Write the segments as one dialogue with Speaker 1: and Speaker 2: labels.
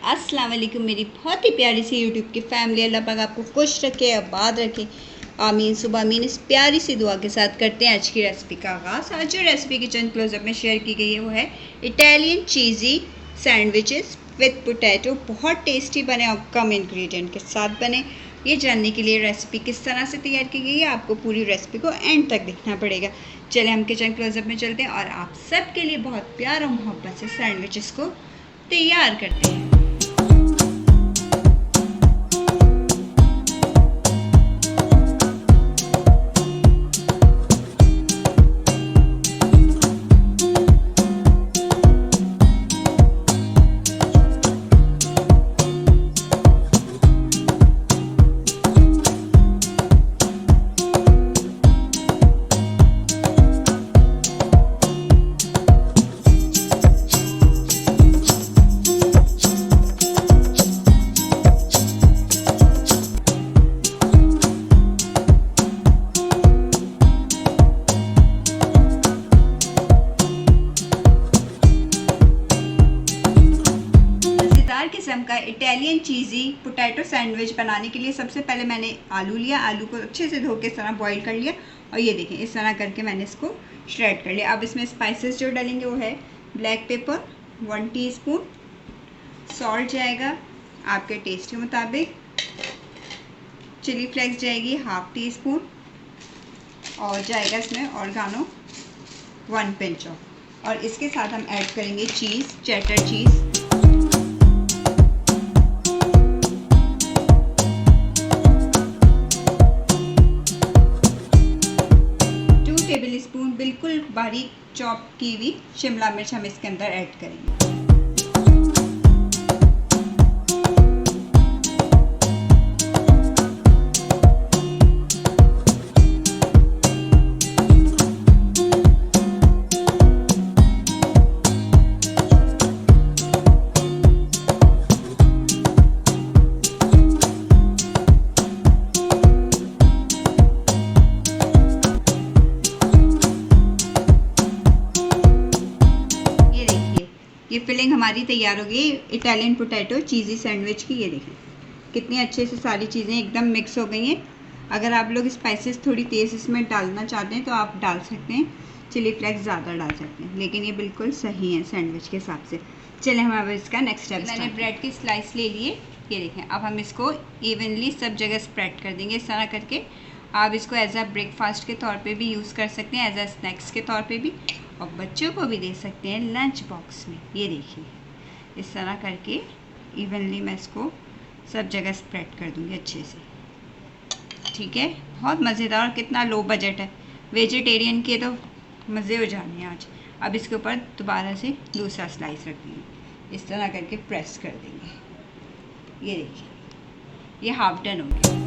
Speaker 1: अस्सलाम वालेकुम मेरी बहुत ही प्यारी सी यूट्यूब की फैमिली। अल्लाह पाक आपको खुश रखे, आबाद रखे, आमीन सुबह आमीन। इस प्यारी सी दुआ के साथ करते हैं आज की रेसिपी का आगाज़। आज जो रेसिपी किचन क्लोजअप में शेयर की गई है वो है Italian cheesy sandwiches with potato. बहुत टेस्टी बने और कम इंग्रेडिएंट के साथ बने। ये जानने के लिए रेसिपी किस तरह से तैयार की गई है आपको पूरी रेसिपी को एंड तक देखना पड़ेगा। चले हम किचन क्लोजअप में चलते हैं और आप सबके लिए बहुत प्यार और मोहब्बत से सैंडविचेस को तैयार करते हैं। किस्म का इटालियन चीज़ी पोटैटो सैंडविच बनाने के लिए सबसे पहले मैंने आलू लिया। आलू को अच्छे से धो के इस तरह बॉईल कर लिया और ये देखें इस तरह करके मैंने इसको श्रेड कर लिया। अब इसमें स्पाइसेस जो डालेंगे वो है ब्लैक पेपर 1 टीस्पून, सॉल्ट जाएगा आपके टेस्ट के मुताबिक, चिली फ्लेक्स जाएगी 1/2 टीस्पून और जाएगा इसमें ऑर्गानो 1 पिंच ऑफ। और इसके साथ हम ऐड करेंगे चीज़, चेडर चीज़, 2 टेबल स्पून बिल्कुल बारीक चॉप की हुई शिमला मिर्च हम इसके अंदर ऐड करेंगे। ये फिलिंग हमारी तैयार हो गई इटालियन पोटैटो चीज़ी सैंडविच की। ये देखें कितनी अच्छे से सारी चीज़ें एकदम मिक्स हो गई हैं। अगर आप लोग स्पाइसेस थोड़ी तेज़ इसमें डालना चाहते हैं तो आप डाल सकते हैं, चिली फ्लेक्स ज़्यादा डाल सकते हैं, लेकिन ये बिल्कुल सही है सैंडविच के हिसाब से। चलें हम अब इसका नेक्स्ट स्टेप। मैंने ब्रेड की स्लाइस ले लिए। ये देखें अब हम इसको इवनली सब जगह स्प्रेड कर देंगे इस तरह करके। आप इसको एज अ ब्रेकफास्ट के तौर पे भी यूज़ कर सकते हैं, एज अ स्नैक्स के तौर पे भी, और बच्चों को भी दे सकते हैं लंच बॉक्स में। ये देखिए इस तरह करके इवनली मैं इसको सब जगह स्प्रेड कर दूँगी अच्छे से। ठीक है, बहुत मज़ेदार, कितना लो बजट है, वेजिटेरियन के तो मज़े हो जाने हैं आज। अब इसके ऊपर दोबारा से दूसरा स्लाइस रख देंगे, इस तरह करके प्रेस कर देंगे। ये देखिए ये हाफ डन हो गया।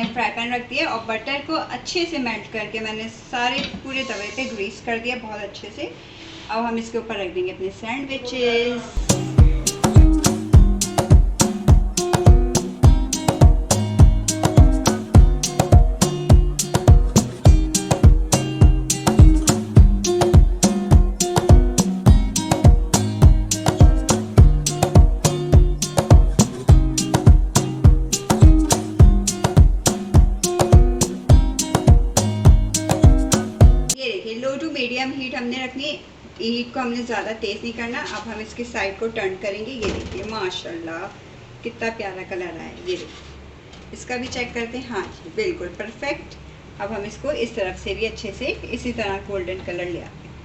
Speaker 1: फ्राई पैन रख दिया और बटर को अच्छे से मेल्ट करके मैंने सारे पूरे तवे पे ग्रीस कर दिया बहुत अच्छे से। अब हम इसके ऊपर रख देंगे अपने sandwiches. Low to medium heat हमने रखनी, हीट को हमने ज़्यादा तेज़ नहीं करना। अब हम इसकी साइड को टर्न करेंगे। ये देखिए माशाल्लाह कितना प्यारा कलर आया। ये देखिए इसका भी चेक करते हैं। हाँ जी बिल्कुल परफेक्ट। अब हम इसको इस तरफ से भी अच्छे से इसी तरह गोल्डन कलर ले आते हैं।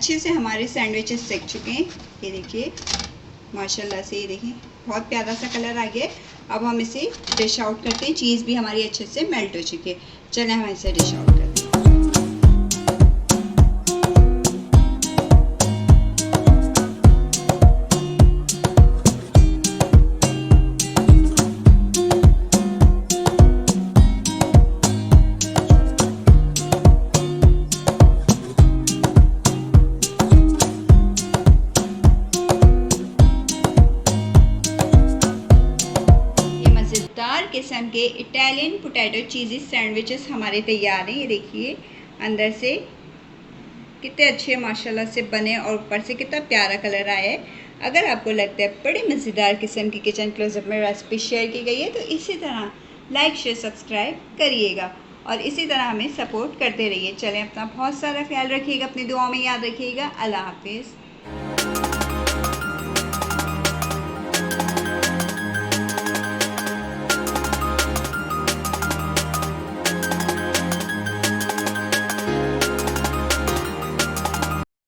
Speaker 1: अच्छे से हमारे सैंडविचेस सेक चुके हैं। ये देखिए माशाल्लाह से, ये देखिए बहुत प्यारा सा कलर आ गया है। अब हम इसे डिश आउट करते हैं। चीज़ भी हमारी अच्छे से मेल्ट हो चुकी है। चलें हम इसे डिश आउट करते हैं। किस्म के इटालियन पोटैटो चीज़ी सैंडविचेस हमारे तैयार हैं। ये देखिए अंदर से कितने अच्छे माशाल्लाह से बने और ऊपर से कितना प्यारा कलर आया है। अगर आपको लगता है बड़ी मज़ेदार किस्म की किचन क्लोजअप में रेसिपी शेयर की गई है तो इसी तरह लाइक शेयर सब्सक्राइब करिएगा और इसी तरह हमें सपोर्ट करते रहिए। चलें, अपना बहुत सारा ख्याल रखिएगा, अपनी दुआओं में याद रखिएगा। अल्लाह हाफिज़।